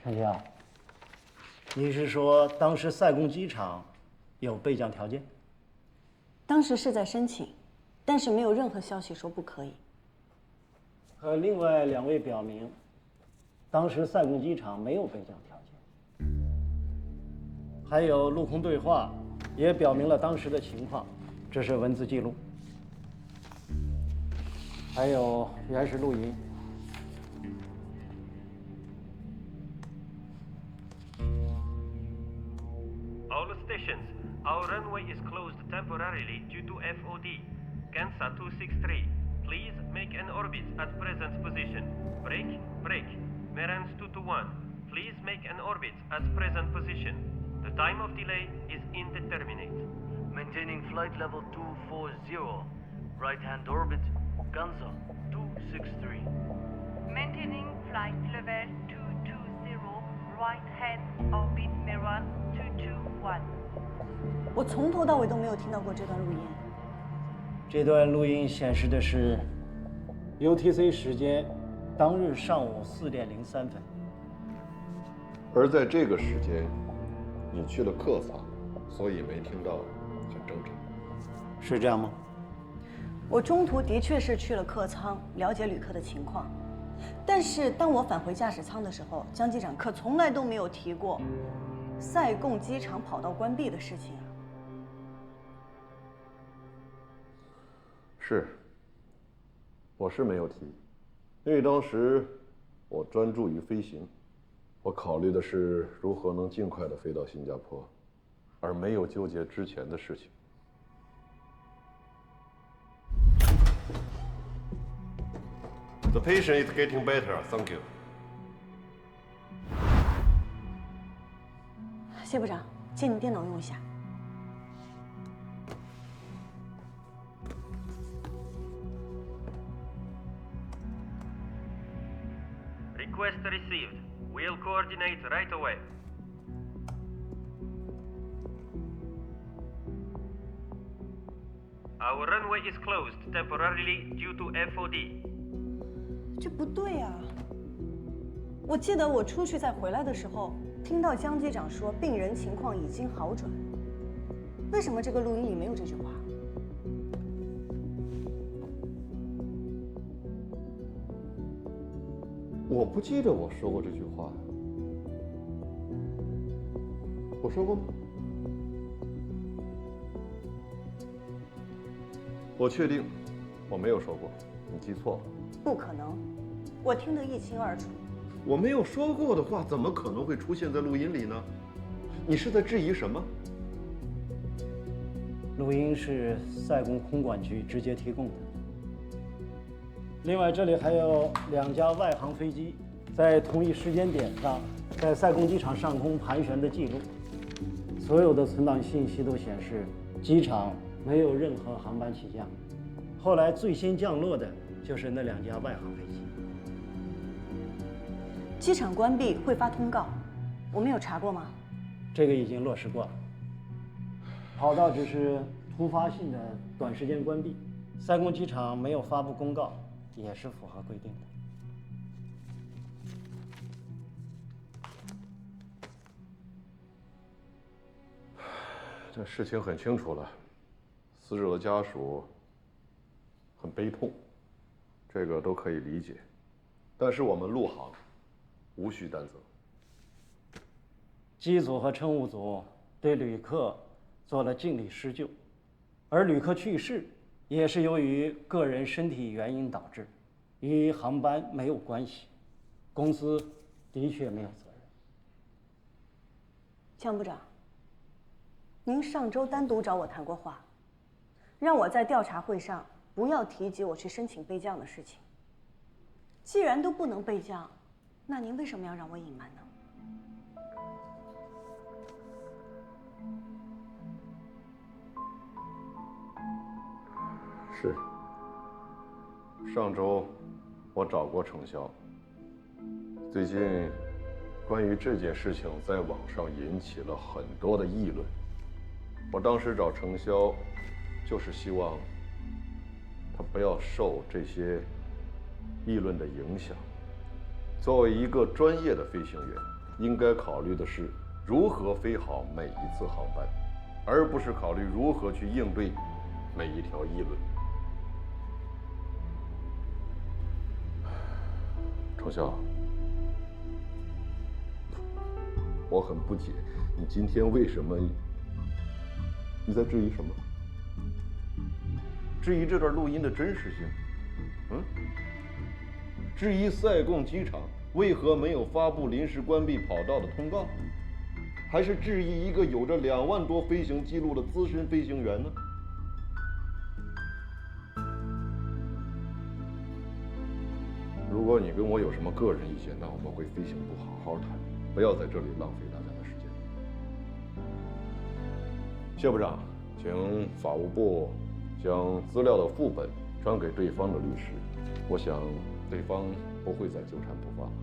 程桥，你是说当时赛贡机场有备降条件？当时是在申请，但是没有任何消息说不可以。和另外2位表明，当时赛贡机场没有备降条件。还有陆空对话，也表明了当时的情况，这是文字记录。还有原始录音。All stations, our runway is closed temporarily due to FOD. Kansa 263, please make an orbit at present position. Break, break. Merans 221, please make an orbit at present position. The time of delay is indeterminate. Maintaining flight level 240. Right-hand orbit, Kansa 263. Maintaining flight level 220, right-hand orbit Merans 221. 我从头到尾都没有听到过这段录音。这段录音显示的是 UTC 时间当日上午4点03分。而在这个时间，你去了客舱，所以没听到，很正常。是这样吗？我中途的确是去了客舱，了解旅客的情况。但是当我返回驾驶舱的时候，江机长可从来都没有提过赛贡机场跑道关闭的事情啊。是，我是没有提，因为当时我专注于飞行，我考虑的是如何能尽快的飞到新加坡，而没有纠结之前的事情。The patient is getting better, thank you. 谢部长，借你电脑用一下。Request received. We'll coordinate right away. Our runway is closed temporarily due to FOD. 这不对啊！我记得我出去再回来的时候，听到江机长说病人情况已经好转。为什么这个录音里没有这句话？我不记得我说过这句话，我说过吗？我确定我没有说过，你记错了。不可能，我听得一清二楚。我没有说过的话，怎么可能会出现在录音里呢？你是在质疑什么？录音是赛贡空管局直接提供的。另外，这里还有2架外航飞机在同一时间点上在赛贡机场上空盘旋的记录。所有的存档信息都显示，机场没有任何航班起降。后来最先降落的就是那2架外航飞机。机场关闭会发通告，我们有查过吗？这个已经落实过了。跑道只是突发性的短时间关闭，赛贡机场没有发布公告，也是符合规定的。这事情很清楚了，死者的家属很悲痛，这个都可以理解。但是我们陆航无需担责。机组和乘务组对旅客做了尽力施救，而旅客去世也是由于个人身体原因导致，与航班没有关系，公司的确没有责任。江部长，您上周单独找我谈过话，让我在调查会上不要提及我去申请备降的事情。既然都不能备降，那您为什么要让我隐瞒呢？是，上周我找过程潇，最近关于这件事情在网上引起了很多的议论。我当时找程潇，就是希望他不要受这些议论的影响。作为一个专业的飞行员，应该考虑的是如何飞好每一次航班，而不是考虑如何去应对每一条议论。程潇，我很不解，你今天为什么？你在质疑什么？质疑这段录音的真实性？质疑塞贡机场为何没有发布临时关闭跑道的通告？还是质疑一个有着2万多飞行记录的资深飞行员呢？如果你跟我有什么个人意见，那我们回飞行部好好谈，不要在这里浪费大家的时间。谢部长，请法务部将资料的副本传给对方的律师，我想对方不会再纠缠不放了。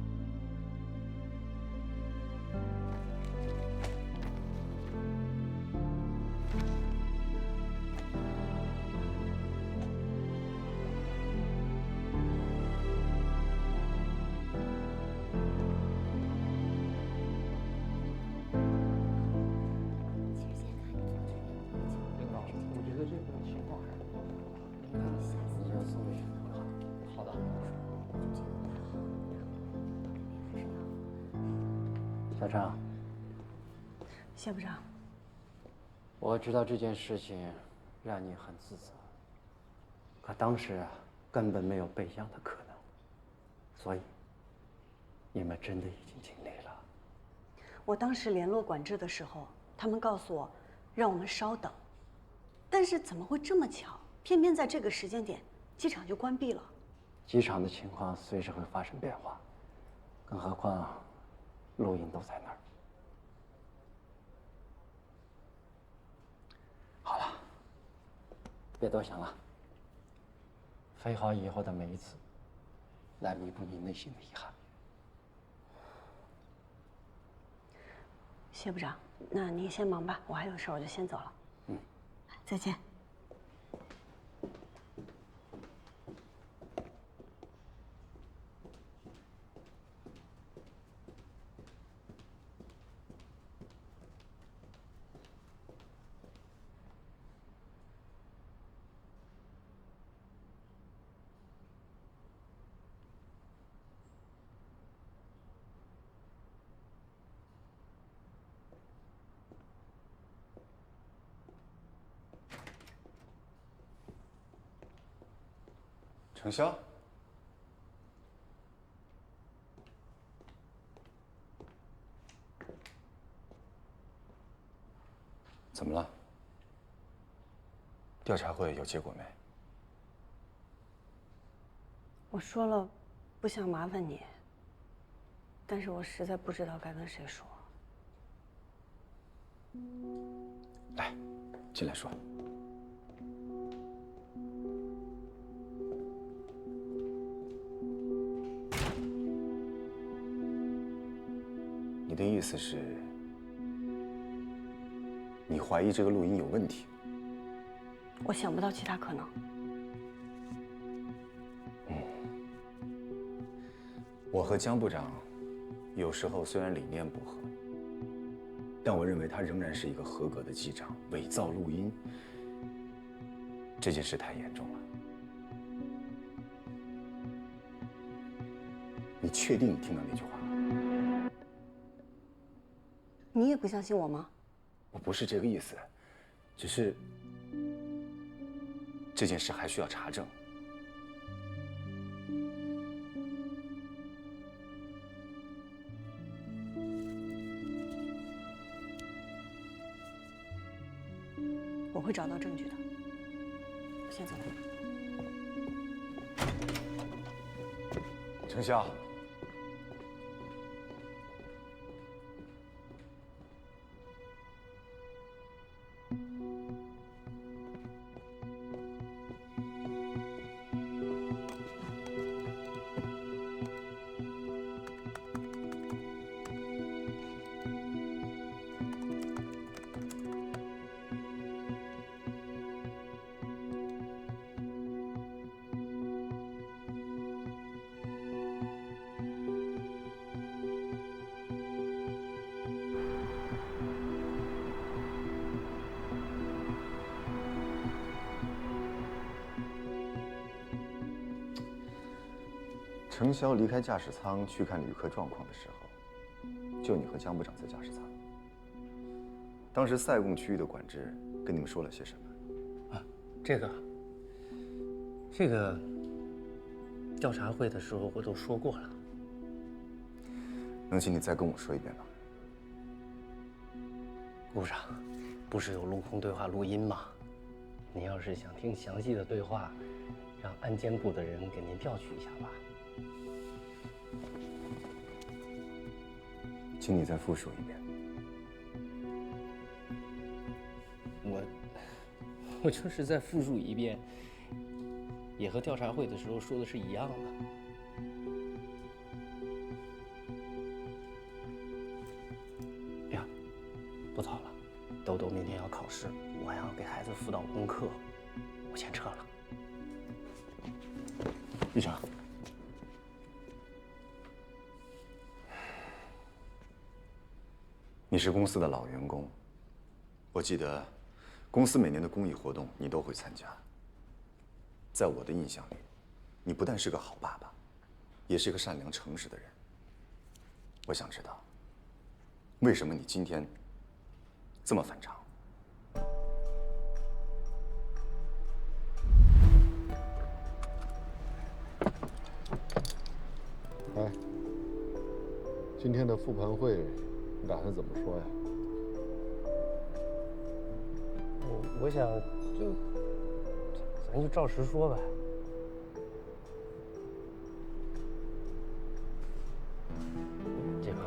小张，谢部长，我知道这件事情让你很自责，可当时根本没有备降的可能，所以你们真的已经尽力了。我当时联络管制的时候，他们告诉我让我们稍等，但是怎么会这么巧，偏偏在这个时间点，机场就关闭了。机场的情况随时会发生变化，更何况录音都在那儿。好了，别多想了，飞好以后的每一次，来弥补你内心的遗憾。谢部长，那您先忙吧，我还有事儿，我就先走了。再见。程潇，怎么了？调查会有结果没？我说了，不想麻烦你，但是我实在不知道该跟谁说。来，进来说。你的意思是，你怀疑这个录音有问题？我想不到其他可能。我和江部长有时候虽然理念不合，但我认为他仍然是一个合格的机长。伪造录音这件事太严重了。你确定你听到那句话了？你也不相信我吗？我不是这个意思，只是这件事还需要查证。我会找到证据的。我先走了。程潇。程霄离开驾驶舱去看旅客状况的时候，就你和江部长在驾驶舱。当时塞贡区域的管制跟你们说了些什么？啊，这个调查会的时候我都说过了。能请你再跟我说一遍吗？部长，不是有陆空对话录音吗？您要是想听详细的对话，让安监部的人给您调取一下吧。请你再复述一遍。我就是再复述一遍，也和调查会的时候说的是一样的。呀，不早了，豆豆明天要考试，我还要给孩子辅导功课，我先撤了。议长，你是公司的老员工，我记得公司每年的公益活动你都会参加。在我的印象里，你不但是个好爸爸，也是个善良诚实的人。我想知道，为什么你今天这么反常？哎，今天的复盘会，你打算怎么说呀？我想咱就照实说呗。杰克，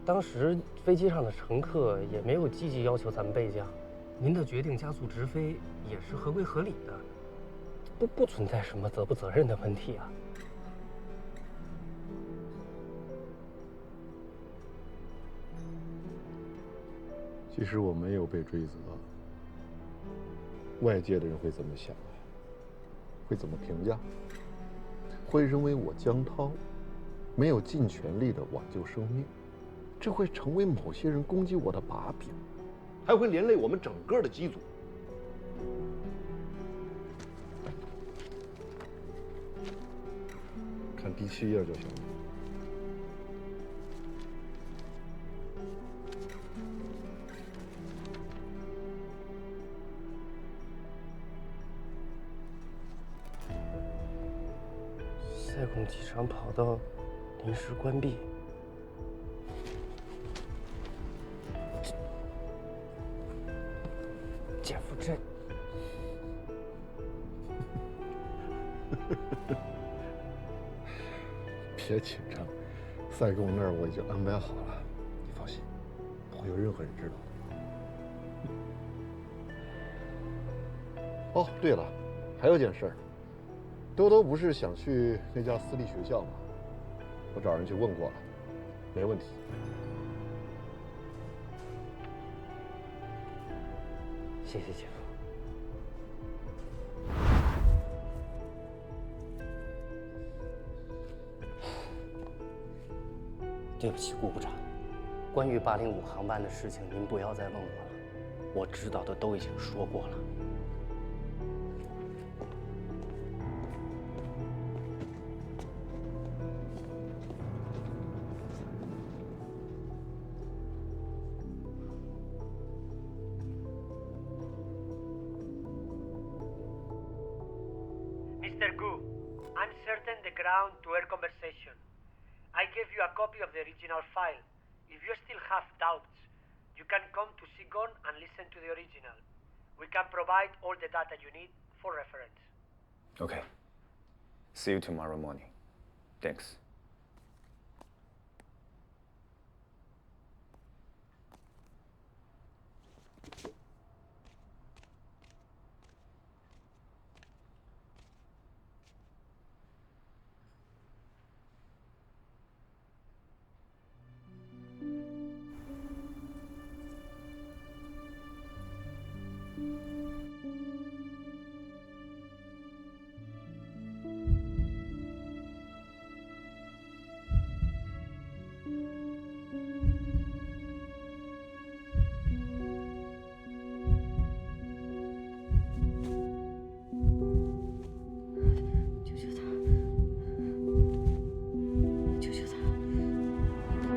当时飞机上的乘客也没有积极要求咱们备降，您的决定加速直飞也是合规合理的，不存在什么责不责任的问题啊。即使我没有被追责，外界的人会怎么想啊？会怎么评价？会认为我江涛没有尽全力的挽救生命，这会成为某些人攻击我的把柄，还会连累我们整个的机组。看第7页就行了。塞贡机场跑道临时关闭。姐夫，这别紧张，塞贡那儿我已经安排好了，你放心，不会有任何人知道的。哦，对了，还有件事儿，多多不是想去那家私立学校吗？我找人去问过了，没问题。谢谢姐夫。对不起，顾部长，关于805航班的事情，您不要再问我了，我知道的都已经说过了。Mr. Gu, uncertain the ground-to-air conversation. I gave you a copy of the original file. If you still have doubts, you can come to Sigon and listen to the original. We can provide all the data you need for reference. Okay. See you tomorrow morning. Thanks.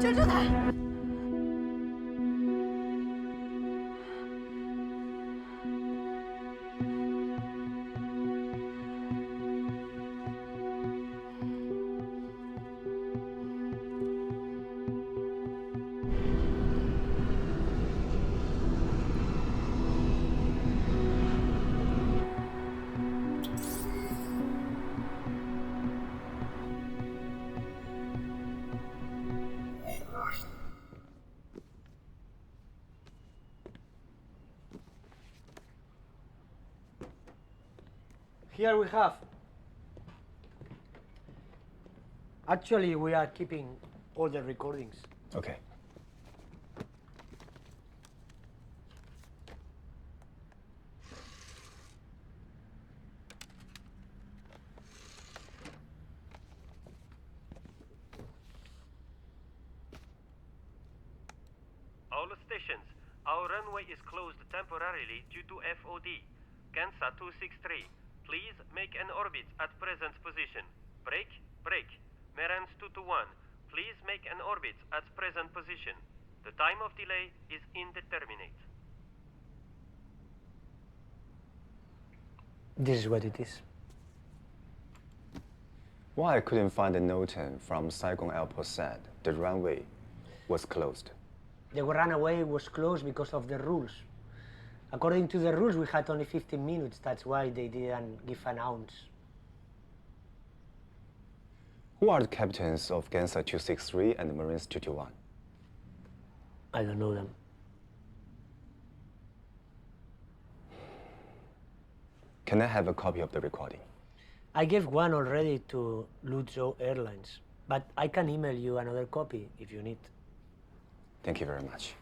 救助台。Here we have. Actually, we are keeping all the recordings. Okay. All stations, our runway is closed temporarily due to FOD. Gansa 263, please make an orbit at present position. Break, break. Merans 221, please make an orbit at present position. The time of delay is indeterminate. This is what it is. Why I couldn't find the note from Saigon Airport said the runway was closed. The runway was closed because of the rules. According to the rules, we had only 15 minutes. That's why they didn't give an ounce. Who are the captains of Gansa 263 and Marines 221? I don't know them. Can I have a copy of the recording? I gave one already to Luzhou Airlines, but I can email you another copy if you need. Thank you very much.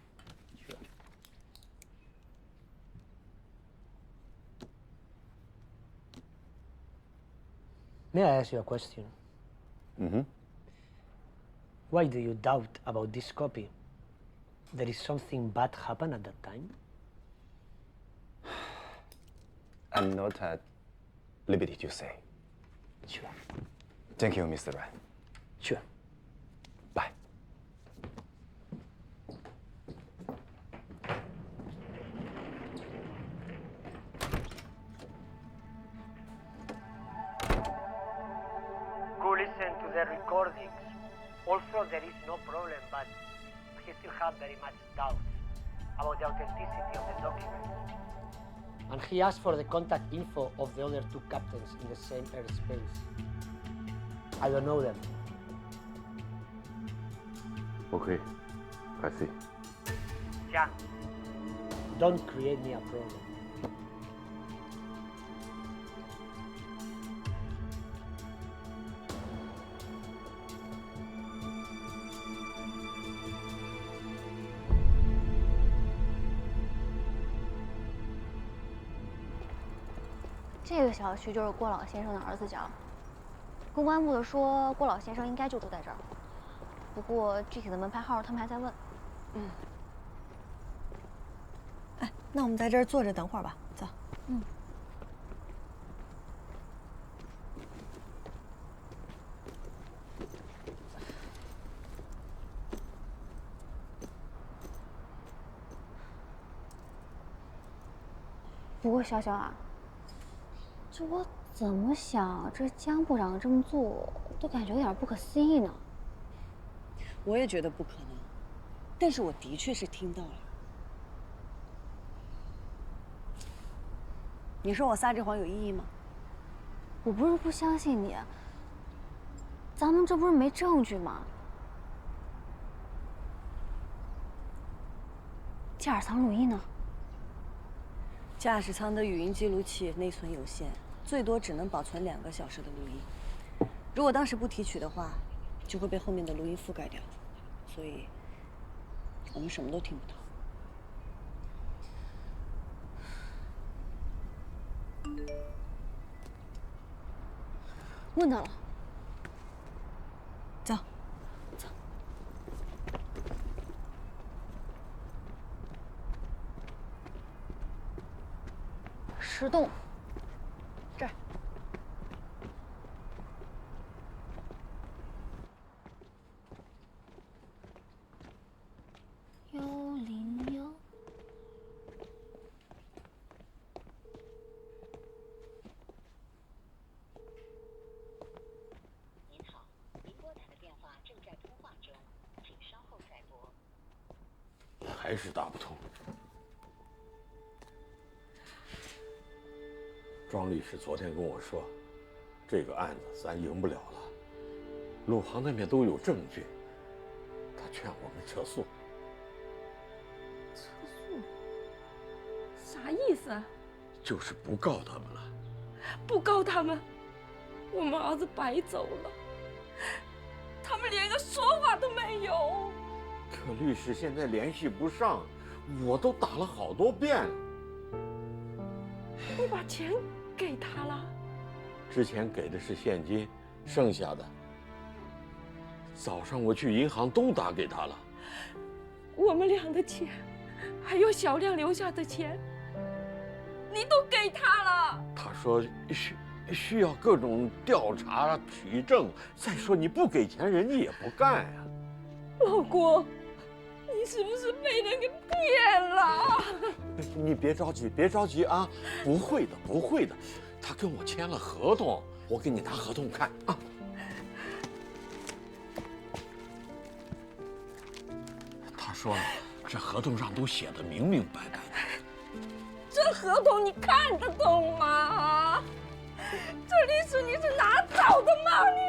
May I ask you a question? Mm-hmm. Why do you doubt about this copy? There is something bad happened at that time? I'm not at liberty to say. Sure. Thank you, Mr. Ran. Sure. Bye. Go listen to the recordings. Also, there is no problem, but he still have very much doubts about the authenticity of the documents. And he asked for the contact info of the other two captains in the same airspace. I don't know them. Okay, I see. Jan, don't create me a problem.这个小区就是郭老先生的儿子家。公关部的说，郭老先生应该就住在这儿。不过具体的门牌号他们还在问。嗯。哎，那我们在这儿坐着等会儿吧，走。嗯。不过潇潇啊。这我怎么想，这江部长这么做，都感觉有点不可思议呢。我也觉得不可能，但是我的确是听到了。你说我撒这谎有意义吗？我不是不相信你，咱们这不是没证据吗？驾驶舱录音呢？驾驶舱的语音记录器内存有限，最多只能保存2个小时的录音。如果当时不提取的话，就会被后面的录音覆盖掉，所以我们什么都听不到。问到了，走。石洞，这儿。还是打不通。庄律师昨天跟我说，这个案子咱赢不了了，陆航那边都有证据，他劝我们撤诉。撤诉？啥意思啊？就是不告他们了。不告他们，我们儿子白走了。他们连个说法都没有。可律师现在联系不上，我都打了好多遍。你把钱给他了？之前给的是现金，剩下的早上我去银行都打给他了。我们俩的钱，还有小亮留下的钱，你都给他了。他说需要各种调查取证，再说你不给钱，人家也不干呀。老郭，你是不是被人给骗了？你别着急，别着急啊！不会的，不会的。他跟我签了合同，我给你拿合同看啊。他说了，这合同上都写的明明白白的。这合同你看得懂吗？这律师你是哪找的吗你？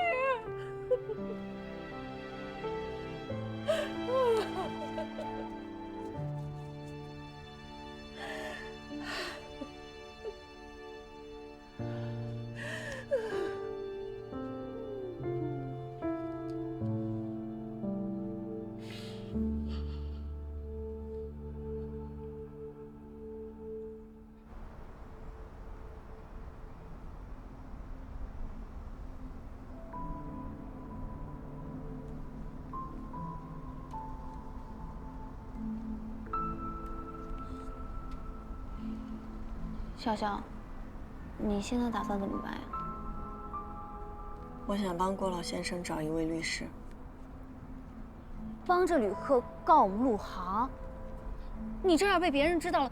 笑笑，你现在打算怎么办呀？我想帮郭老先生找一位律师，帮着旅客告我们陆航。你这样被别人知道了，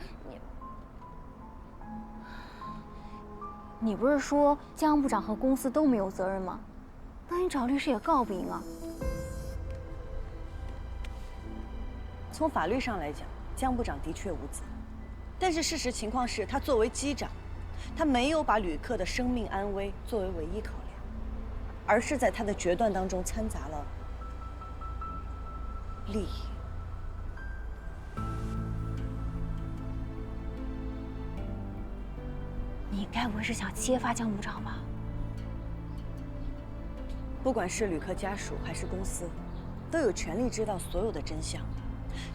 你不是说江部长和公司都没有责任吗？那你找律师也告不赢啊。从法律上来讲，江部长的确无责。但是事实情况是，他作为机长，他没有把旅客的生命安危作为唯一考量，而是在他的决断当中掺杂了利益。你该不会是想揭发江部长吧？不管是旅客家属还是公司，都有权利知道所有的真相。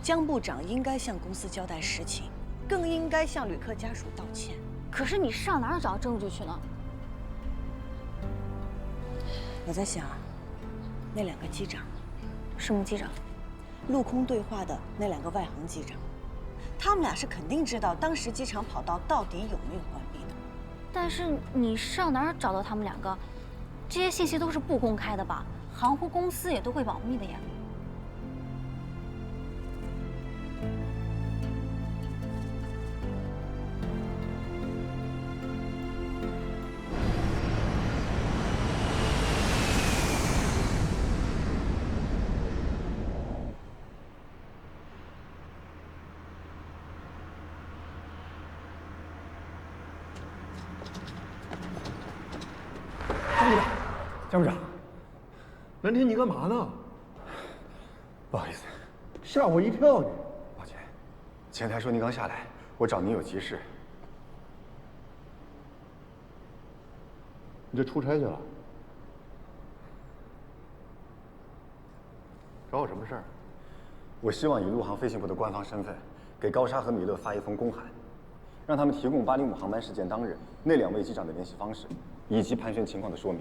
江部长应该向公司交代实情。更应该向旅客家属道歉。可是你上哪儿找证据去呢？我在想，那两个机长，什么机长？陆空对话的那两个外航机长，他们俩是肯定知道当时机场跑道到底有没有关闭的。但是你上哪儿找到他们两个？这些信息都是不公开的吧？航空公司也都会保密的呀。江部长，南天，你干嘛呢？不好意思，吓我一跳你。抱歉，前台说您刚下来，我找您有急事。你这出差去了？找我什么事儿？我希望以陆航飞行部的官方身份，给高沙和米勒发一封公函，让他们提供805航班事件当日那2位机长的联系方式，以及盘旋情况的说明。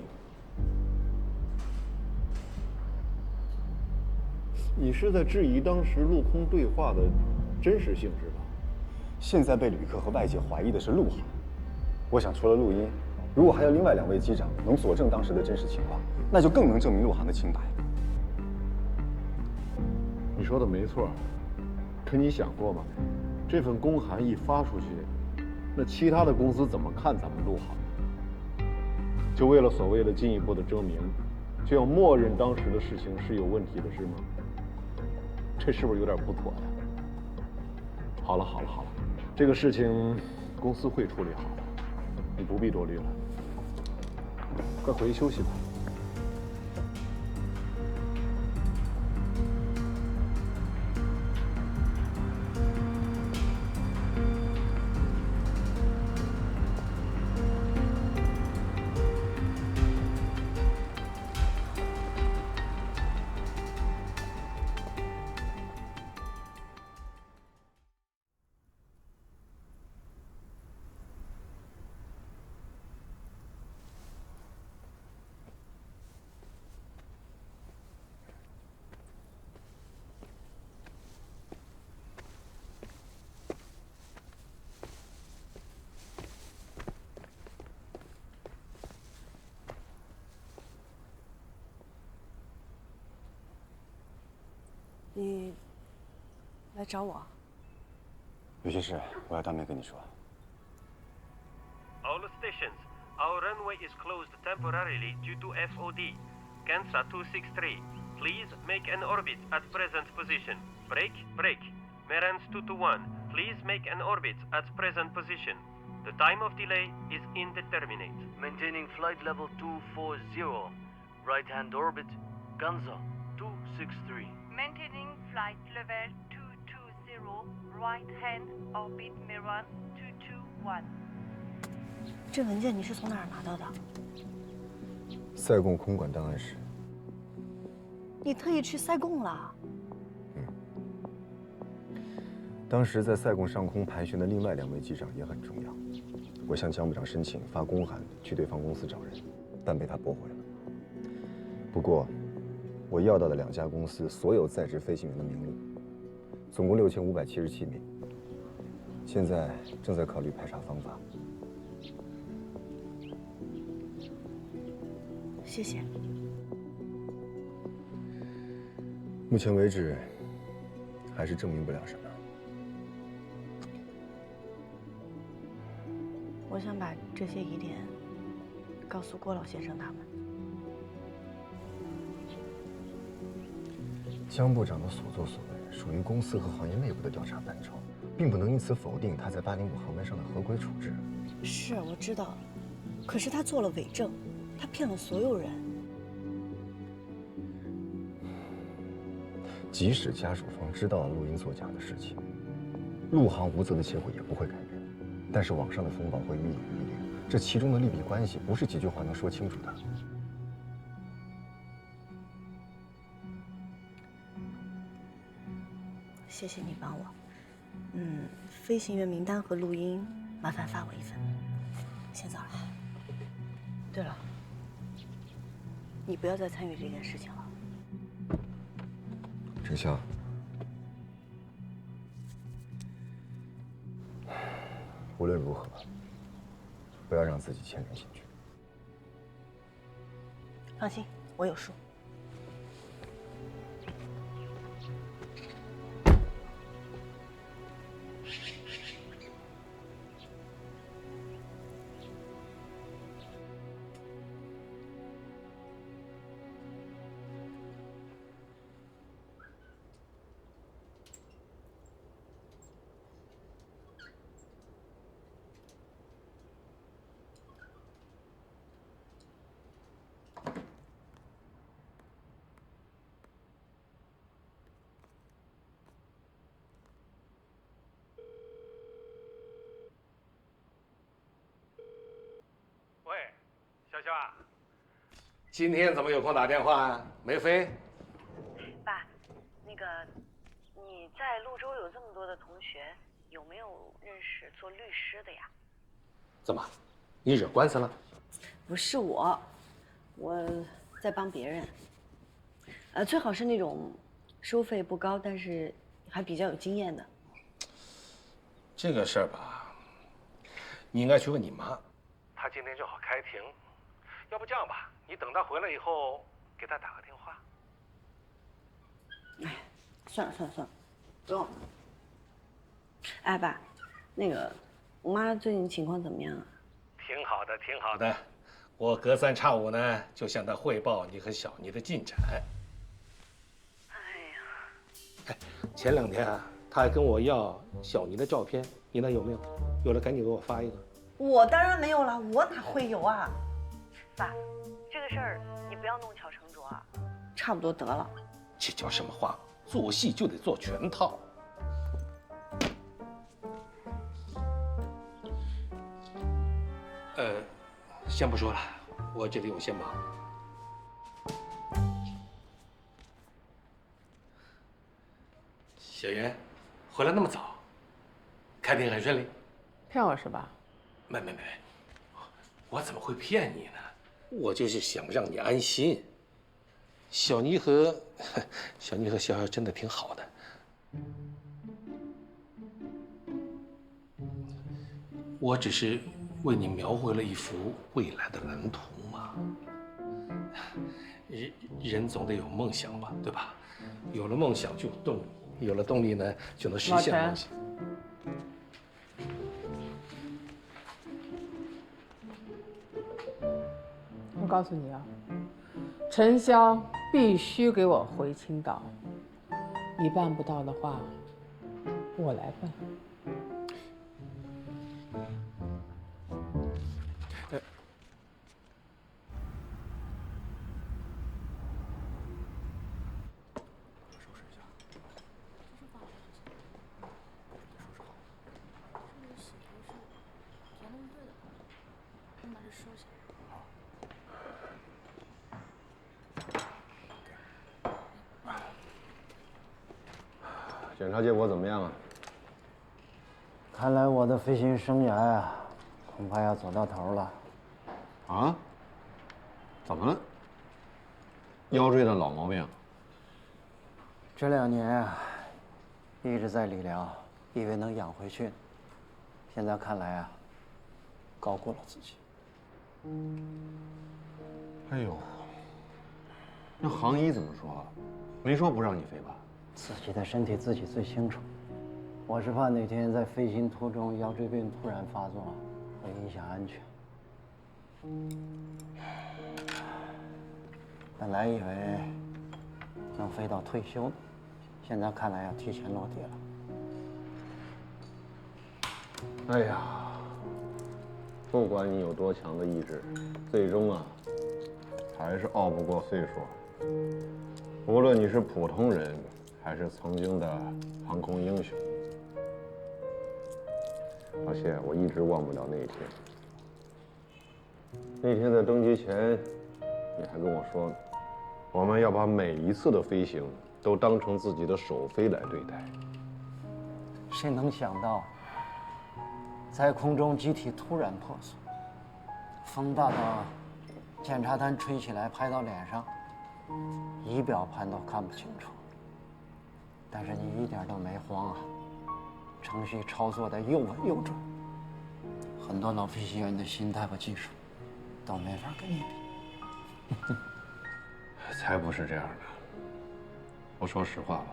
你是在质疑当时陆空对话的真实性是吧？现在被旅客和外界怀疑的是陆航，我想除了录音，如果还有另外2位机长能佐证当时的真实情况，那就更能证明陆航的清白。你说的没错，可你想过吗？这份公函一发出去，那其他的公司怎么看咱们陆航？就为了所谓的进一步的证明，就要默认当时的事情是有问题的，是吗？这是不是有点不妥呀？好了，这个事情公司会处理好的，你不必多虑了。快回去休息吧。你来找我？有些事我要当面跟你说。 All stations, our runway is closed temporarily due to FOD. Cansa 263, please make an orbit at present position. Break. Merans 221, please make an orbit at present position. The time of delay is indeterminate. Maintaining flight level 240, right-hand orbit, Ganza 263. Maintaining flight level 220, right hand orbit Meran 221. 这文件你是从哪儿拿到的？塞贡空管档案室。你特意去塞贡了？当时在塞贡上空盘旋的另外2位机长也很重要。我向江部长申请发公函去对方公司找人，但被他驳回了。不过，我要到的2家公司所有在职飞行员的名录，总共6577名。现在正在考虑排查方法。谢谢。目前为止，还是证明不了什么。我想把这些疑点告诉郭老先生他们。江部长的所作所为属于公司和行业内部的调查范畴，并不能因此否定他在805航班上的合规处置。是，我知道，可是他做了伪证，他骗了所有人。即使家属方知道了录音作假的事情，陆航无责的结果也不会改变。但是网上的风暴会愈演愈烈，这其中的利弊关系不是几句话能说清楚的。谢谢你帮我。飞行员名单和录音，麻烦发我一份。先走了。对了，你不要再参与这件事情了。程潇，无论如何，不要让自己牵连进去。放心，我有数。小肖啊，今天怎么有空打电话啊？没飞？爸，那个你在潞州有这么多的同学，有没有认识做律师的呀？怎么，你惹官司了？不是我在帮别人。最好是那种收费不高，但是还比较有经验的。这个事儿吧，你应该去问你妈，她今天正好开庭。要不这样吧，你等他回来以后，给他打个电话。哎，算了，不用了。哎，爸，那个我妈最近情况怎么样啊？挺好的。我隔3差5呢，就向她汇报你和小妮的进展。哎呀，前2天啊，他还跟我要小尼的照片，你那有没有？有了赶紧给我发一个。我当然没有了，我哪会有啊？爸，这个事儿你不要弄巧成拙啊，差不多得了。这叫什么话？做戏就得做全套。先不说了，我这里有些忙。小袁，回来那么早，开庭很顺利？骗我是吧？没，我怎么会骗你呢？我就是想让你安心。小妮和逍遥真的挺好的。我只是为你描绘了一幅未来的蓝图嘛。人总得有梦想吧，对吧？有了梦想就有动力，有了动力呢，就能实现梦想。我告诉你啊，陈潇必须给我回青岛，你办不到的话，我来办。检查结果怎么样啊？看来我的飞行生涯呀，恐怕要走到头了。啊？怎么了？腰椎的老毛病。这2年啊，一直在理疗，以为能养回去，现在看来啊，高估了自己。哎呦，那航医怎么说？没说不让你飞吧？自己的身体自己最清楚，我是怕哪天在飞行途中腰椎病突然发作，会影响安全。本来以为能飞到退休的，现在看来要提前落地了。哎呀，不管你有多强的意志，最终啊，还是熬不过岁数。无论你是普通人，还是曾经的航空英雄，而且我一直忘不了那一天。那天在登机前，你还跟我说，我们要把每一次的飞行都当成自己的首飞来对待。谁能想到，在空中机体突然破损，风大到检查单吹起来拍到脸上，仪表盘都看不清楚。但是你一点都没慌啊，程序操作的又稳又准，很多老飞行员的心态和技术都没法跟你比。才不是这样的。我说实话吧，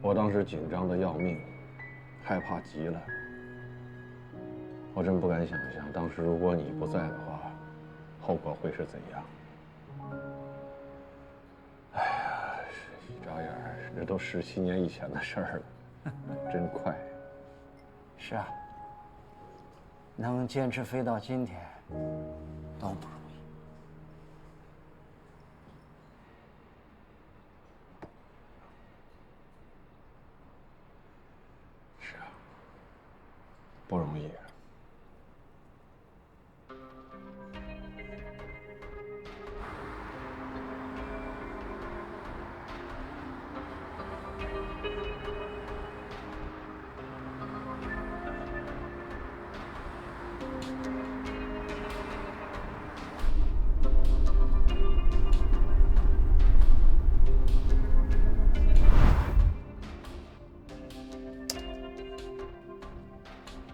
我当时紧张的要命，害怕极了。我真不敢想象，当时如果你不在的话，后果会是怎样。哎呀，一眨眼，这都17年以前的事儿了，真快。是啊，能坚持飞到今天，都不容易。是啊，不容易。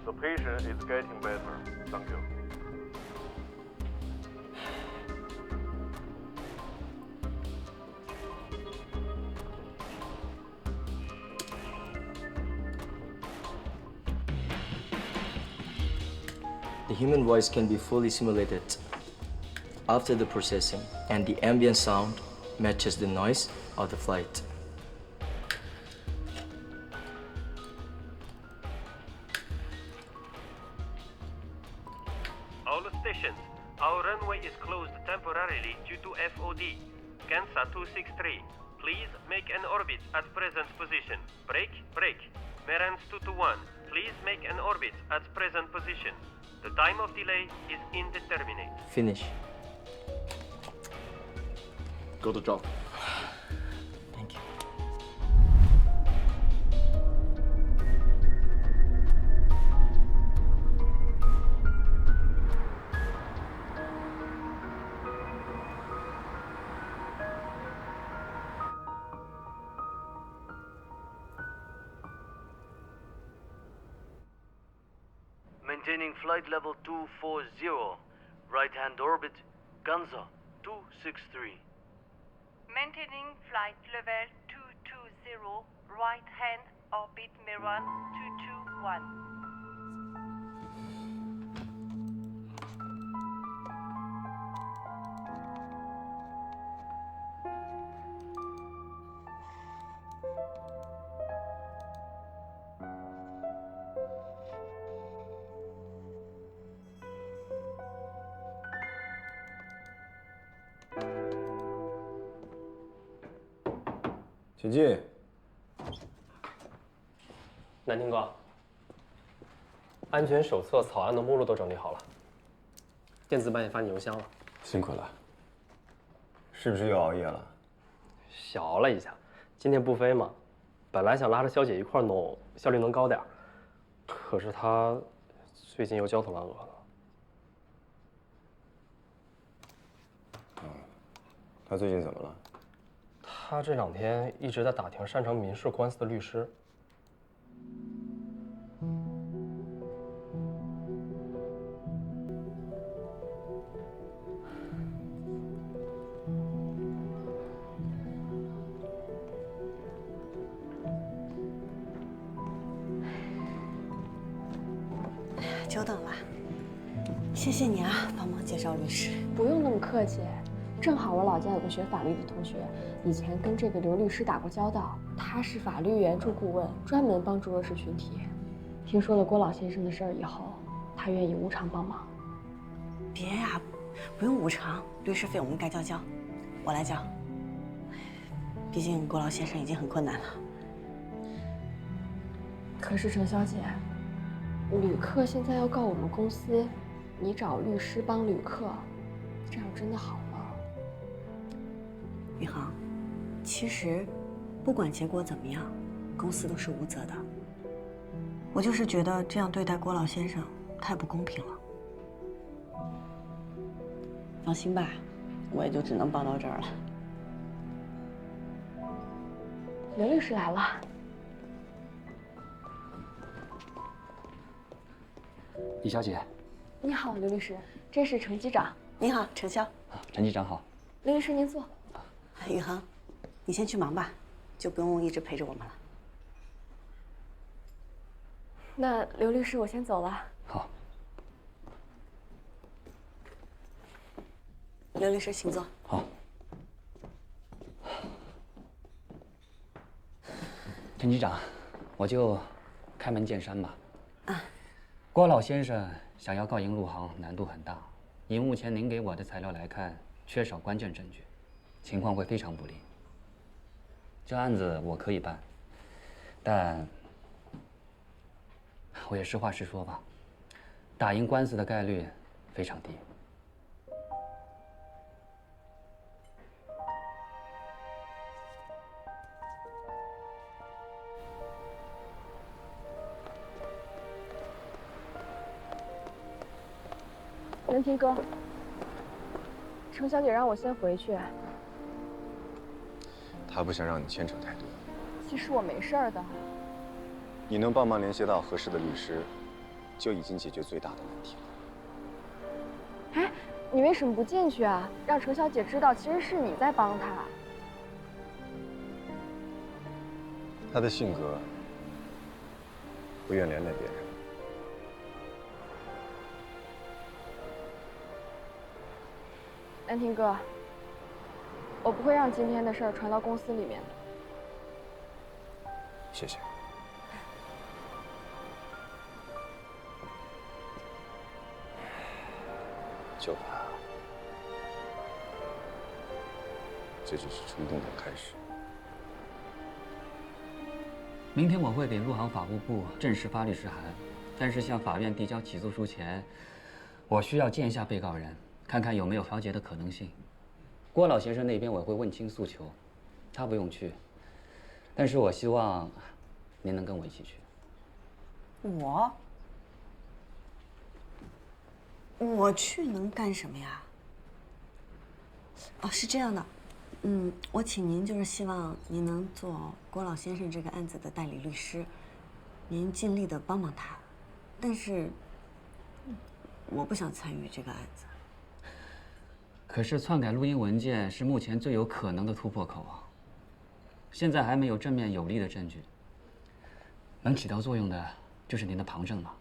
The patient is getting better. Thank you. The human voice can be fully simulated after the processing, and the ambient sound matches the noise of the flight. all stations. Our runway is closed temporarily due to FOD. Gansa 263. Please make an orbit at present position. Break, break. Merans 221. Please make an orbit at present position. The time of delay is indeterminate. Finish. Go to job. Thank you. Maintaining flight level 240, right-hand orbit, Gansa 263. Maintaining flight level 220, right hand orbit Miran 221.请进。南亭哥，安全手册草案的目录都整理好了，电子版也发你邮箱了。辛苦了。是不是又熬夜了？小熬了一下，今天不飞嘛，本来想拉着肖姐一块弄，效率能高点，可是她最近又焦头烂额的。她最近怎么了？他这2天一直在打听擅长民事官司的律师。久等了，谢谢你啊，帮忙介绍律师。不用那么客气。正好我老家有个学法律的同学，以前跟这个刘律师打过交道，他是法律援助顾问，专门帮助弱势群体。听说了郭老先生的事儿以后，他愿意无偿帮忙。别呀，不用无偿，律师费我们该交，我来交。毕竟郭老先生已经很困难了。可是程小姐，旅客现在要告我们公司，你找律师帮旅客，这样真的好吗？宇航，其实不管结果怎么样，公司都是无责的。我就是觉得这样对待郭老先生太不公平了。放心吧，我也就只能帮到这儿了。刘律师来了。李小姐，你好，刘律师，这是程机长。你好，程潇。陈机长好。刘律师您坐。宇航，你先去忙吧，就不用一直陪着我们了。那刘律师，我先走了。好。刘律师，请坐。好。陈机长，我就开门见山吧。啊。郭老先生想要告赢陆航难度很大，以目前您给我的材料来看，缺少关键证据，情况会非常不利。这案子我可以办，但我也实话实说吧，打赢官司的概率非常低。南亭哥，程小姐让我先回去。她不想让你牵扯太多。其实我没事儿的。你能帮忙联系到合适的律师，就已经解决最大的问题了。哎，你为什么不进去啊？让程小姐知道，其实是你在帮她。她的性格不愿连累别人。南亭哥，我不会让今天的事儿传到公司里面的。谢谢。救他，这只是冲动的开始。明天我会给陆航法务部正式发律师函，但是向法院递交起诉书前，我需要见一下被告人，看看有没有调解的可能性。郭老先生那边我会问清诉求，他不用去，但是我希望您能跟我一起去。我去能干什么呀？哦，是这样的，我请您就是希望您能做郭老先生这个案子的代理律师，您尽力的帮帮他，但是我不想参与这个案子。可是篡改录音文件是目前最有可能的突破口啊，现在还没有正面有力的证据，能起到作用的就是您的旁证了。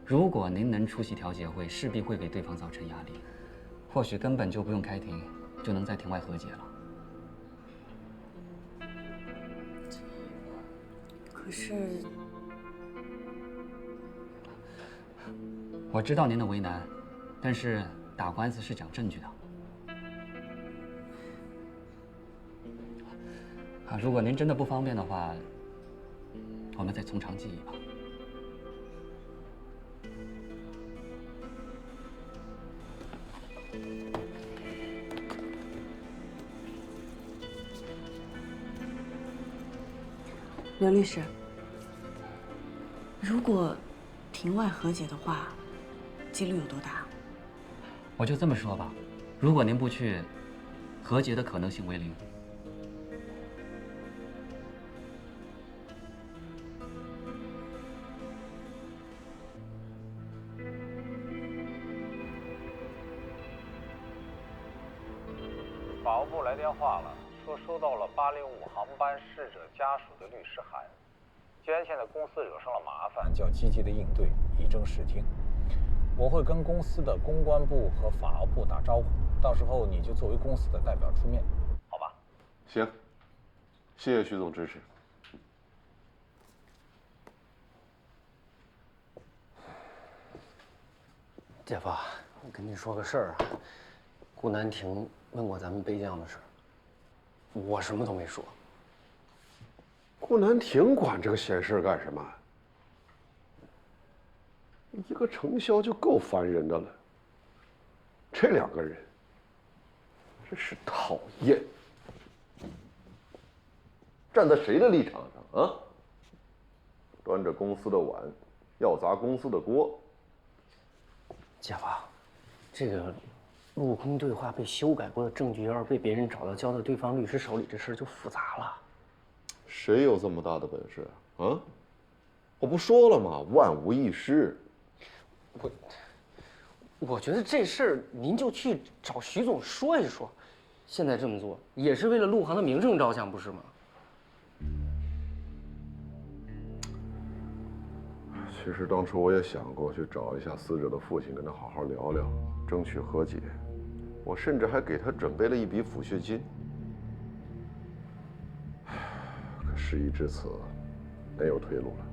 如果您能出席调解会，势必会给对方造成压力，或许根本就不用开庭，就能在庭外和解了。可是，我知道您的为难，但是打官司是讲证据的。如果您真的不方便的话，我们再从长计议吧。刘律师，如果庭外和解的话，几率有多大？我就这么说吧，如果您不去，和解的可能性为0。法务部来电话了，说收到了805航班逝者家属的律师函。既然现在公司惹上了麻烦，就要积极的应对，以正视听。我会跟公司的公关部和法务部打招呼，到时候你就作为公司的代表出面，好吧？行，谢谢徐总支持。姐夫，我跟你说个事儿啊，顾南亭问过咱们备降的事儿，我什么都没说。顾南亭管这个闲事干什么？一个程潇就够烦人的了，这2个人真是讨厌。站在谁的立场上啊？端着公司的碗，要砸公司的锅。姐夫，这个陆空对话被修改过的证据，要是被别人找到交到对方律师手里，这事儿就复杂了。谁有这么大的本事啊？啊！我不说了吗？万无一失。我觉得这事儿您就去找徐总说一说，现在这么做也是为了陆航的名声着想，不是吗？其实当初我也想过去找一下死者的父亲，跟他好好聊聊，争取和解。我甚至还给他准备了一笔抚恤金。可事已至此，没有退路了。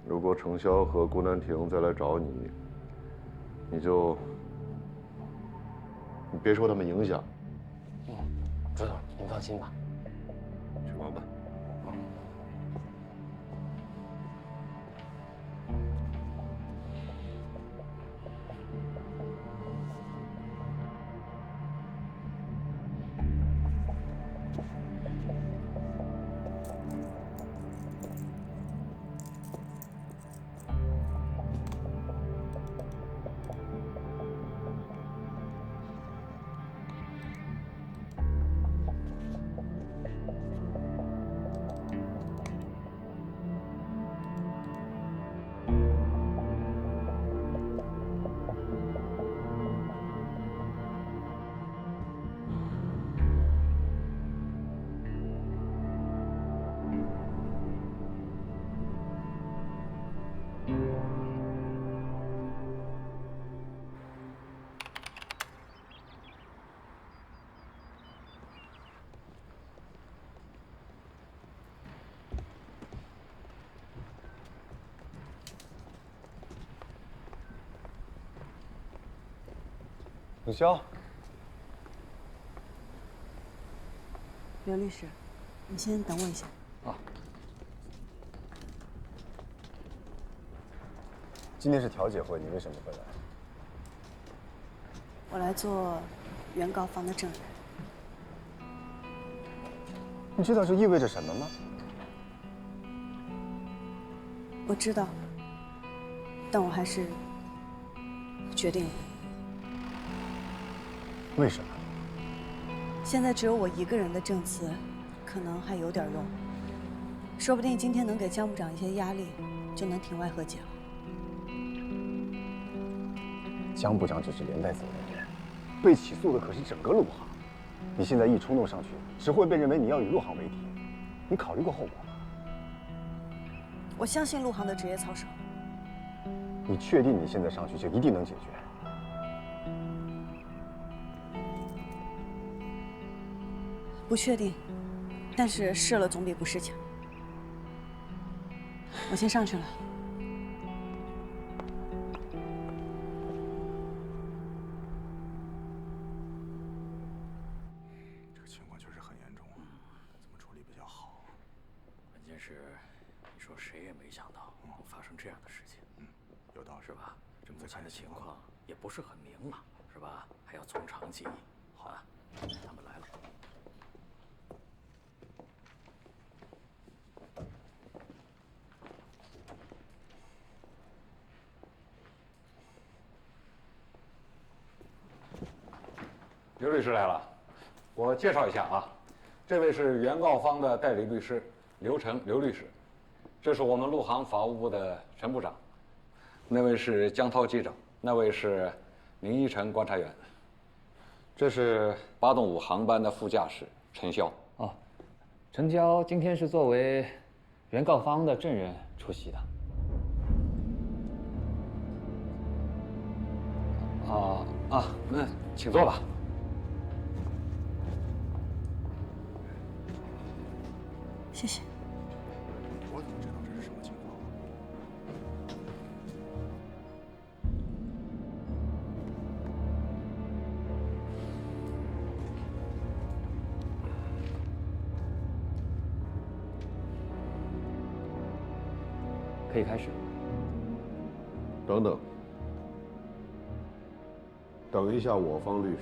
如果程潇和顾南亭再来找你，你别受他们影响。知道了，您放心吧。去忙吧。程潇，刘律师，你先等我一下。啊。今天是调解会，你为什么会来？我来做原告方的证人。你知道这意味着什么吗？我知道，但我还是决定了。为什么？现在只有我一个人的证词，可能还有点用。说不定今天能给江部长一些压力，就能庭外和解了。江部长只是连带责任人，被起诉的可是整个陆航。你现在一冲动上去，只会被认为你要与陆航为敌。你考虑过后果吗？我相信陆航的职业操守。你确定你现在上去就一定能解决？不确定，但是试了总比不试强。我先上去了。这个情况确实很严重啊，怎么处理比较好？关键是，你说谁也没想到会发生这样的事情。有道理是吧？这目前的情况也不是很明朗，是吧？还要从长计议。好啊，他们来了。刘律师来了，我介绍一下啊，这位是原告方的代理律师刘律师，这是我们陆航法务部的陈部长，那位是江涛机长，那位是林依晨观察员，这是8动5航班的副驾驶陈潇。哦，陈潇今天是作为原告方的证人出席的。那请坐吧。谢谢。我怎么知道这是什么情况？可以开始。等等，等一下，我方律师。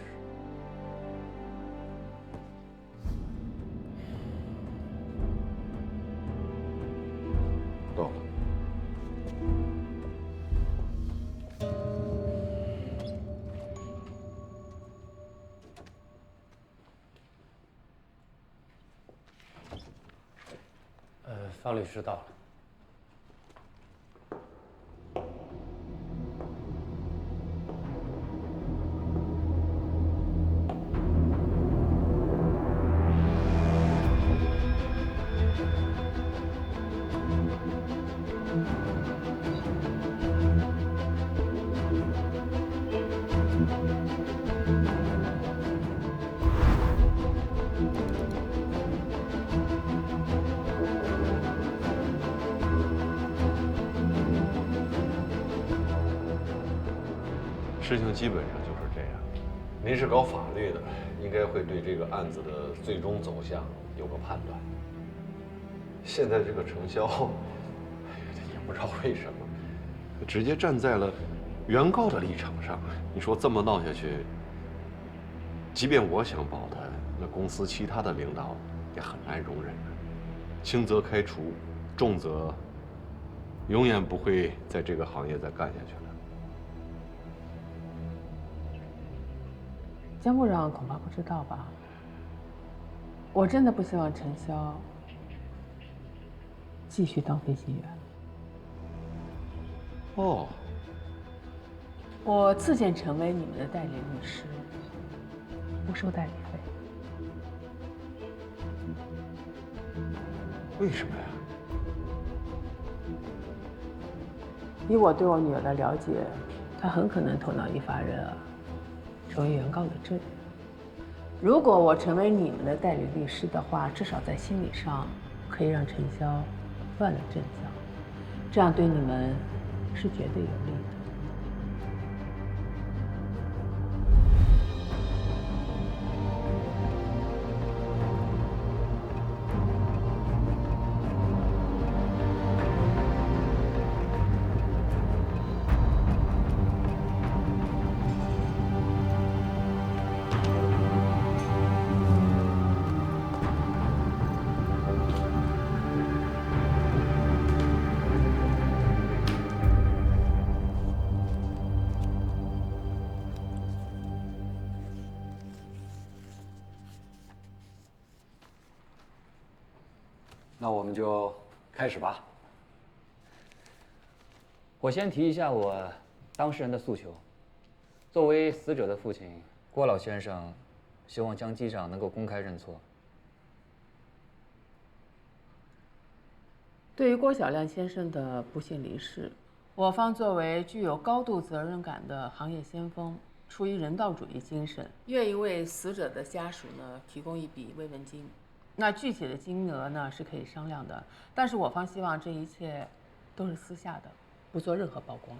到了。方律师到了。事情基本上就是这样。您是搞法律的，应该会对这个案子的最终走向有个判断。现在这个程潇，也不知道为什么，直接站在了原告的立场上。你说这么闹下去，即便我想保他，那公司其他的领导也很难容忍的。轻则开除，重则永远不会在这个行业再干下去了。江部长恐怕不知道吧？我真的不希望陈潇继续当飞行员。哦，我自荐成为你们的代理律师，不收代理费。为什么呀？以我对我女儿的了解，她很可能头脑一发热，成为原告的证人。如果我成为你们的代理律师的话，至少在心理上可以让陈潇乱了阵脚，这样对你们是绝对有利的。那我们就开始吧。我先提一下我当事人的诉求。作为死者的父亲，郭老先生希望江机长能够公开认错。对于郭晓亮先生的不幸离世，我方作为具有高度责任感的行业先锋，出于人道主义精神，愿意为死者的家属呢提供一笔慰问金。那具体的金额呢是可以商量的，但是我方希望这一切都是私下的，不做任何曝光。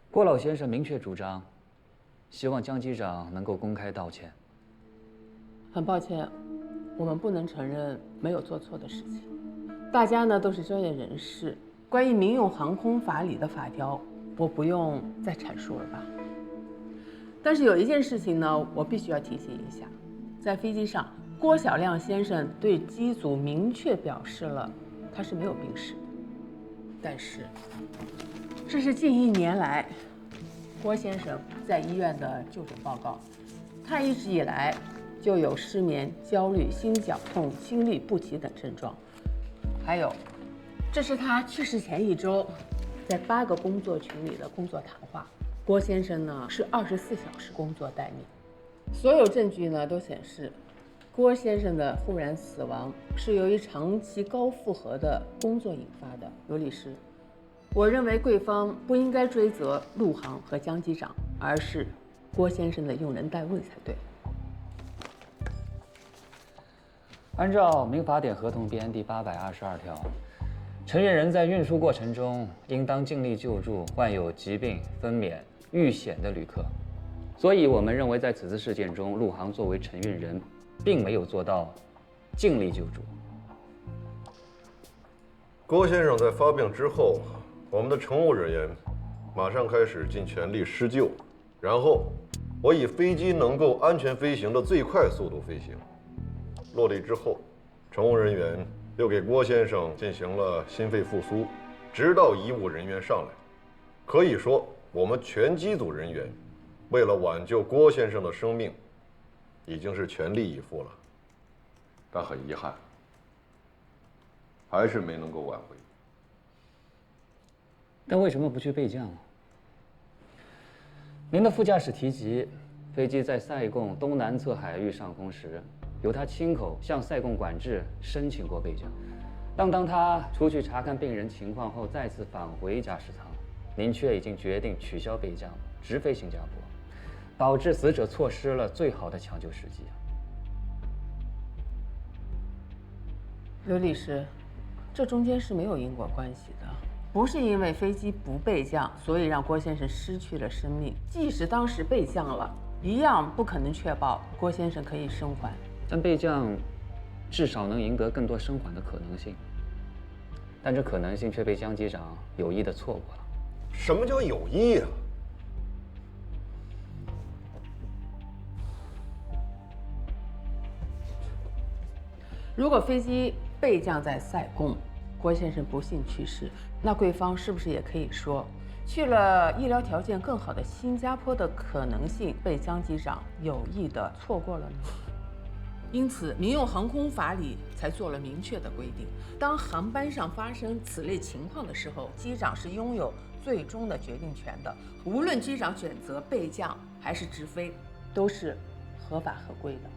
郭老先生明确主张，希望江机长能够公开道歉。很抱歉，我们不能承认没有做错的事情。大家呢都是专业人士，关于民用航空法里的法条，我不用再阐述了吧。但是有一件事情呢，我必须要提醒一下，在飞机上，郭晓亮先生对机组明确表示了他是没有病史的，但是这是近1年来郭先生在医院的就诊报告，他一直以来就有失眠、焦虑、心绞痛、心律不齐等症状。还有，这是他去世前1周在8个工作群里的工作谈话。郭先生呢是24小时工作待命，所有证据呢都显示，郭先生的忽然死亡是由于长期高负荷的工作引发的。刘律师，我认为贵方不应该追责陆航和江机长，而是郭先生的用人单位才对。按照民法典合同编第822条，承运人在运输过程中应当尽力救助患有疾病、分娩、遇险的旅客。所以，我们认为在此次事件中，陆航作为承运人，并没有做到尽力救助。郭先生在发病之后，我们的乘务人员马上开始尽全力施救，然后我以飞机能够安全飞行的最快速度飞行。落地之后，乘务人员又给郭先生进行了心肺复苏，直到医务人员上来。可以说，我们全机组人员为了挽救郭先生的生命，已经是全力以赴了。但很遗憾，还是没能够挽回。但为什么不去备降？您的副驾驶提及，飞机在塞贡东南侧海域上空时，由他亲口向塞贡管制申请过备降。当他出去查看病人情况后，再次返回驾驶舱，您却已经决定取消备降，直飞新加坡，导致死者错失了最好的抢救时机。刘律师，这中间是没有因果关系的，不是因为飞机不备降，所以让郭先生失去了生命。即使当时备降了，一样不可能确保郭先生可以生还。但备降至少能赢得更多生还的可能性，但这可能性却被江机长有意地错过了。什么叫有意啊？如果飞机备降在塞贡，郭先生不幸去世，那贵方是不是也可以说，去了医疗条件更好的新加坡的可能性被江机长有意地错过了呢？因此，民用航空法里才做了明确的规定，当航班上发生此类情况的时候，机长是拥有最终的决定权的。无论机长选择备降还是直飞，都是合法合规的。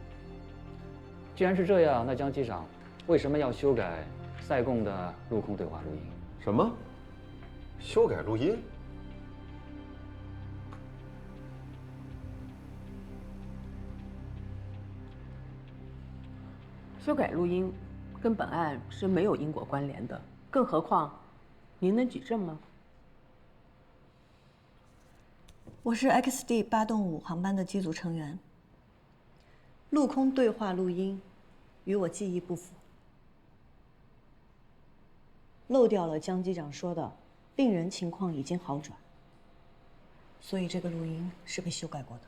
既然是这样，那江机长为什么要修改塞贡的陆空对话录音？什么？修改录音？修改录音跟本案是没有因果关联的，更何况，您能举证吗？我是 XD 8-5航班的机组成员，陆空对话录音与我记忆不符，漏掉了江机长说的病人情况已经好转，所以这个录音是被修改过的。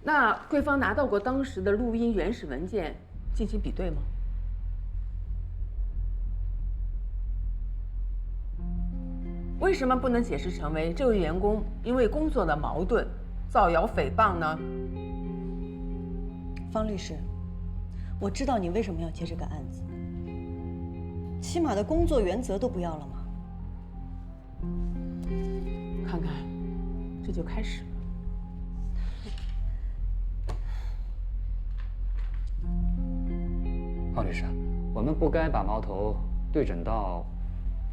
那贵方拿到过当时的录音原始文件进行比对吗？为什么不能解释成为这位员工因为工作的矛盾造谣诽谤呢？方律师，我知道你为什么要接这个案子，起码的工作原则都不要了吗？看看，这就开始了。方律师，我们不该把矛头对准到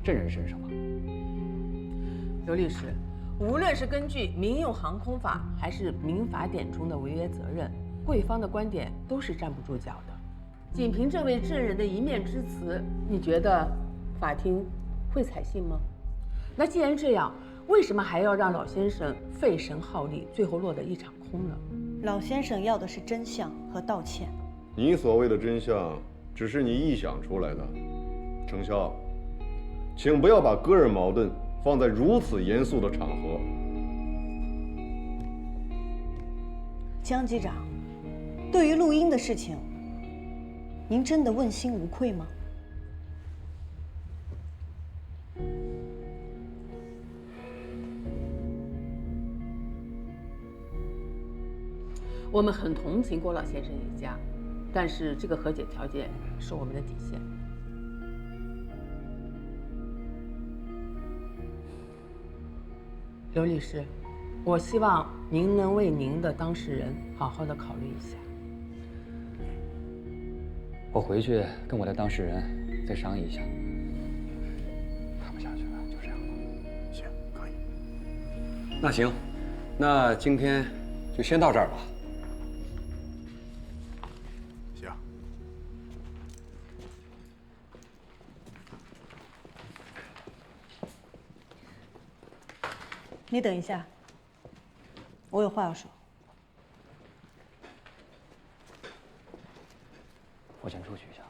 证人身上吗？刘律师，无论是根据民用航空法还是民法典中的违约责任，贵方的观点都是站不住脚的。仅凭这位证人的一面之词，你觉得法庭会采信吗？那既然这样，为什么还要让老先生费神耗力，最后落得一场空呢？老先生要的是真相和道歉。你所谓的真相，只是你臆想出来的。程潇，请不要把个人矛盾放在如此严肃的场合。江机长，对于录音的事情，您真的问心无愧吗？我们很同情郭老先生一家，但是这个和解条件是我们的底线。刘律师，我希望您能为您的当事人好好的考虑一下。我回去跟我的当事人再商议一下。看不下去了，就这样吧。行，可以。那行，那今天就先到这儿吧。行。你等一下，我有话要说。我先出去一下。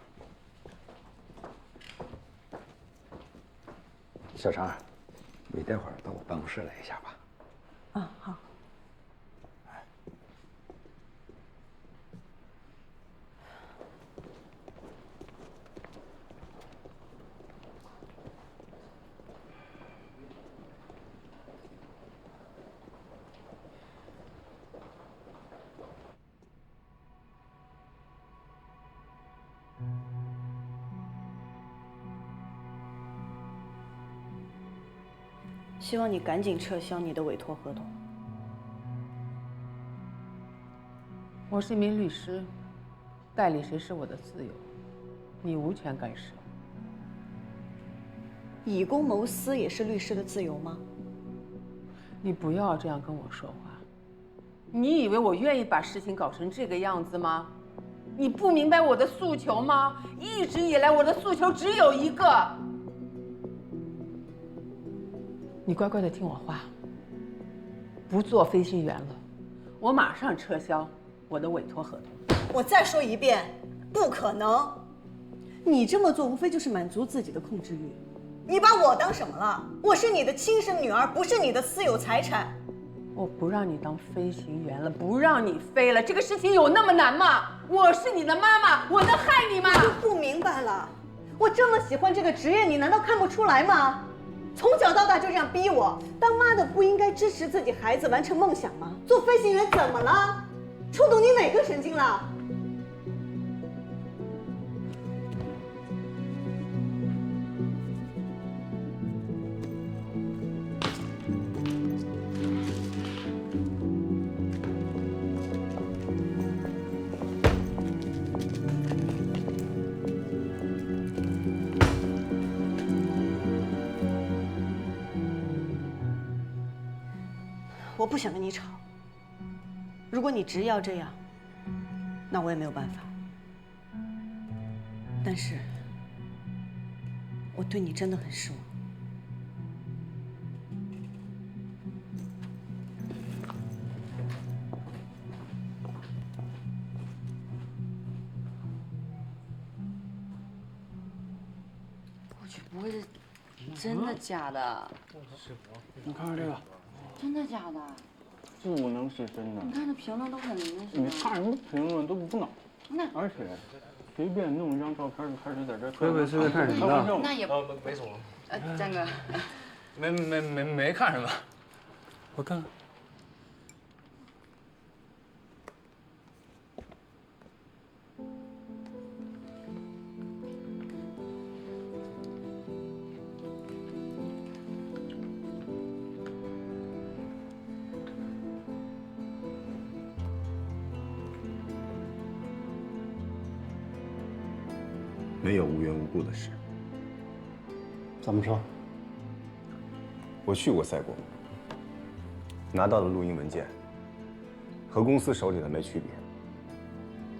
小常，你待会儿到我办公室来一下吧。啊，好。希望你赶紧撤销你的委托合同。我是一名律师，代理谁是我的自由，你无权干涉。以公谋私也是律师的自由吗？你不要这样跟我说话。你以为我愿意把事情搞成这个样子吗？你不明白我的诉求吗？一直以来我的诉求只有一个。你乖乖的听我话，不做飞行员了，我马上撤销我的委托合同。我再说一遍，不可能！你这么做无非就是满足自己的控制欲。你把我当什么了？我是你的亲生女儿，不是你的私有财产。我不让你当飞行员了，不让你飞了，这个事情有那么难吗？我是你的妈妈，我能害你吗？我就不明白了，我这么喜欢这个职业，你难道看不出来吗？从小到大就这样逼我，当妈的不应该支持自己孩子完成梦想吗？做飞行员怎么了？触动你哪个神经了？我不想跟你吵。如果你执意要这样，那我也没有办法。但是，我对你真的很失望。我去，不会是真的假的？你看看这个。真的假的？不能是真的。你看这评论都很那什么。你看什么评论都不脑。那而且随便弄一张照片就开始在这。随便看什么呢？那也没什么。张哥。没看什么。我看看。没有无缘无故的事。怎么说？我去过赛国，拿到的录音文件和公司手里的没区别。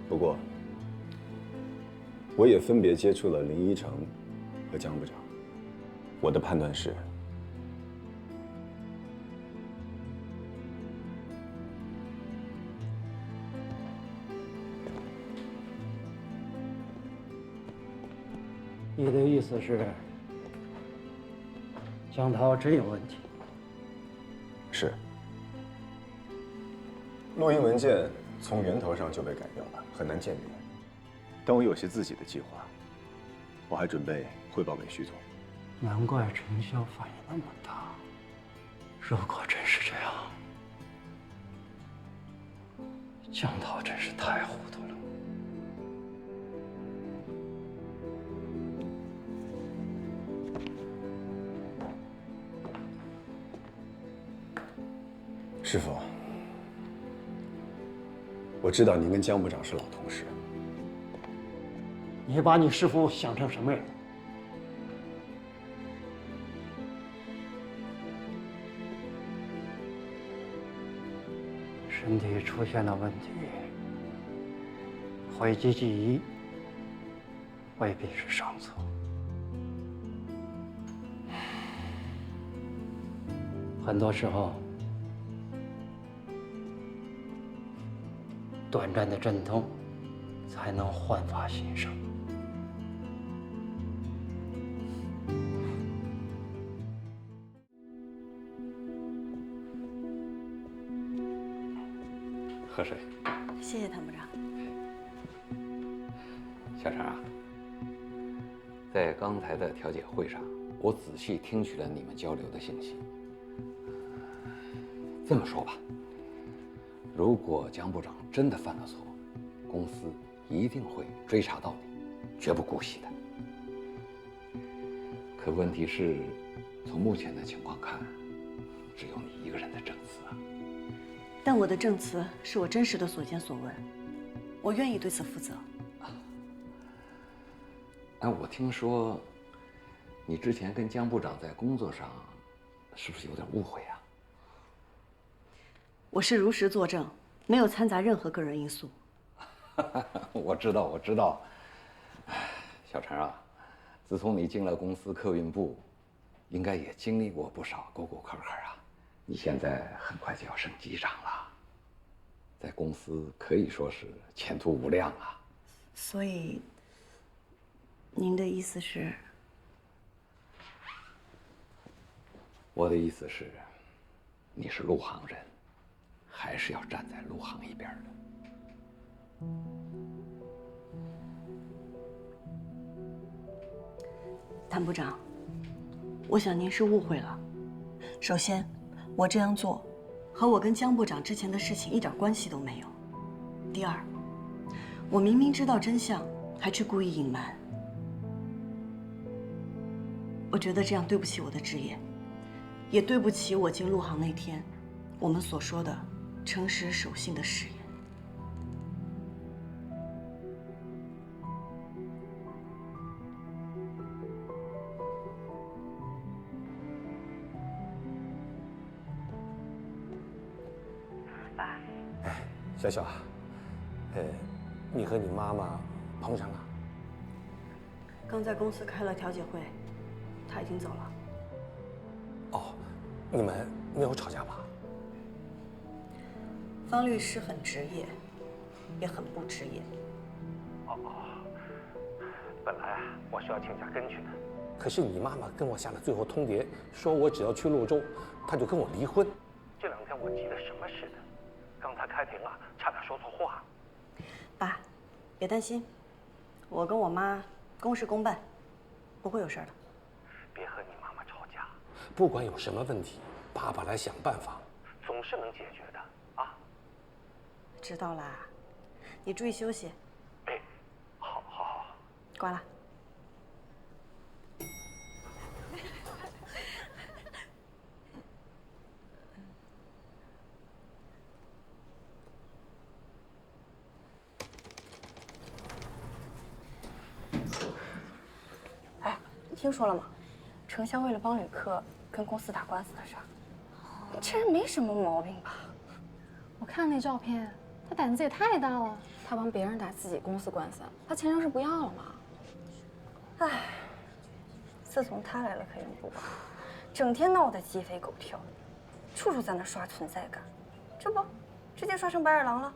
不过，我也分别接触了林依晨和江部长。我的判断是，你的意思是，江涛真有问题？是。录音文件从源头上就被改掉了，很难鉴别。但我有些自己的计划，我还准备汇报给徐总。难怪陈潇反应那么大。如果真是这样，江涛真是太糊涂了。师傅，我知道您跟江部长是老同事。你把你师傅想成什么人？身体出现了问题，讳疾忌医未必是上策。很多时候，短暂的阵痛才能焕发新生。喝水。谢谢谭部长。小陈啊，在刚才的调解会上，我仔细听取了你们交流的信息。这么说吧，如果江部长真的犯了错，公司一定会追查到底，绝不姑息的。可问题是，从目前的情况看，只有你一个人的证词啊。但我的证词是我真实的所见所闻，我愿意对此负责。哎，我听说，你之前跟江部长在工作上，是不是有点误会啊？我是如实作证，没有掺杂任何个人因素。我知道，我知道。小陈啊，自从你进了公司客运部，应该也经历过不少沟沟坎坎啊。你现在很快就要升机长了，在公司可以说是前途无量啊。所以，您的意思是？我的意思是，你是陆航人，还是要站在陆航一边的。谭部长，我想您是误会了。首先，我这样做和我跟江部长之前的事情一点关系都没有。第二，我明明知道真相，还去故意隐瞒。我觉得这样对不起我的职业，也对不起我进陆航那天我们所说的诚实守信的誓言。爸，小小啊，你和你妈妈碰上了？刚在公司开了调解会，他已经走了。哦，你们没有吵架吧？方律师很职业，也很不职业。本来啊，我是要请假跟去的，可是你妈妈跟我下了最后通牒，说我只要去洛州，她就跟我离婚。这两天我急得什么似的，刚才开庭啊，差点说错话。爸，别担心，我跟我妈公事公办，不会有事的。别和你妈妈吵架，不管有什么问题，爸爸来想办法，总是能解决的啊。知道啦，你注意休息。哎，好，好，好。挂了。听说了吗？程潇为了帮旅客跟公司打官司的事儿，这人没什么毛病吧？我看那照片，他胆子也太大了。他帮别人打自己公司官司，他前程是不要了吗？唉，自从他来了科研部吧，整天闹得鸡飞狗跳，处处在那刷存在感，这不，直接刷成白眼狼了。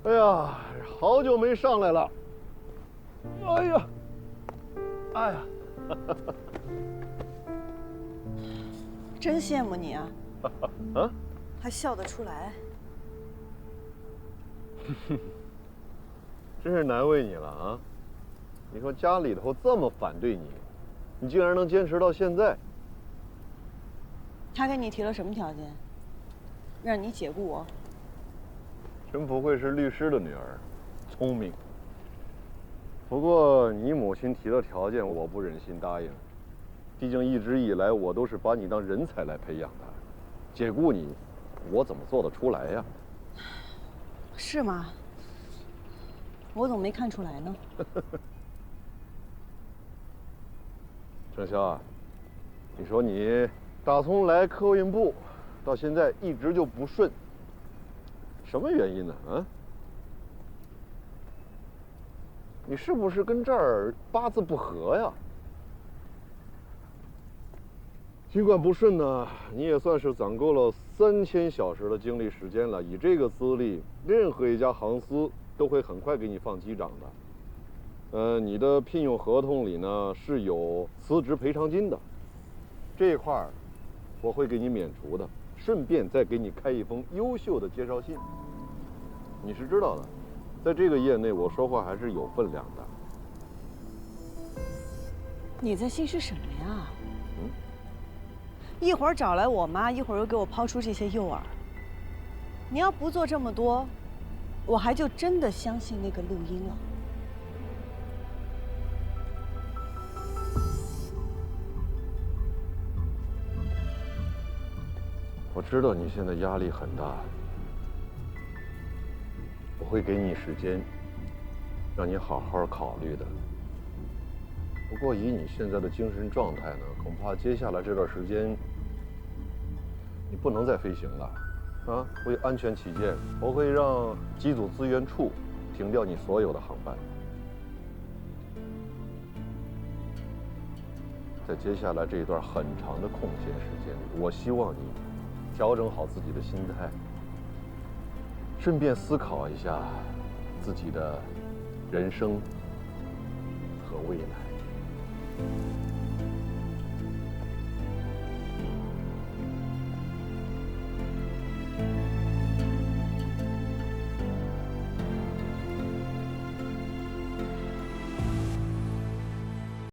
哎呀，好久没上来了。哎呀，哎呀，真羡慕你啊！啊？还笑得出来？真是难为你了啊！你说家里头这么反对你，你竟然能坚持到现在。他给你提了什么条件？让你解雇我？真不愧是律师的女儿，聪明。不过你母亲提的条件，我不忍心答应。毕竟一直以来我都是把你当人才来培养的，解雇你，我怎么做得出来呀？是吗？我怎么没看出来呢？程潇啊，你说你打从来客运部到现在一直就不顺。什么原因呢？啊？你是不是跟这儿八字不合呀？尽管不顺呢，你也算是攒够了3000小时的精力时间了。以这个资历，任何一家航司都会很快给你放机长的。你的聘用合同里呢是有辞职赔偿金的，这一块儿我会给你免除的。顺便再给你开一封优秀的介绍信。你是知道的，在这个业内，我说话还是有分量的。你在心是什么呀？一会儿找来我妈，一会儿又给我抛出这些诱饵。你要不做这么多，我还就真的相信那个录音了。我知道你现在压力很大，我会给你时间，让你好好考虑的。不过以你现在的精神状态呢，恐怕接下来这段时间你不能再飞行了，啊！为安全起见，我会让机组资源处停掉你所有的航班。在接下来这一段很长的空闲时间里，我希望你调整好自己的心态，顺便思考一下自己的人生和未来。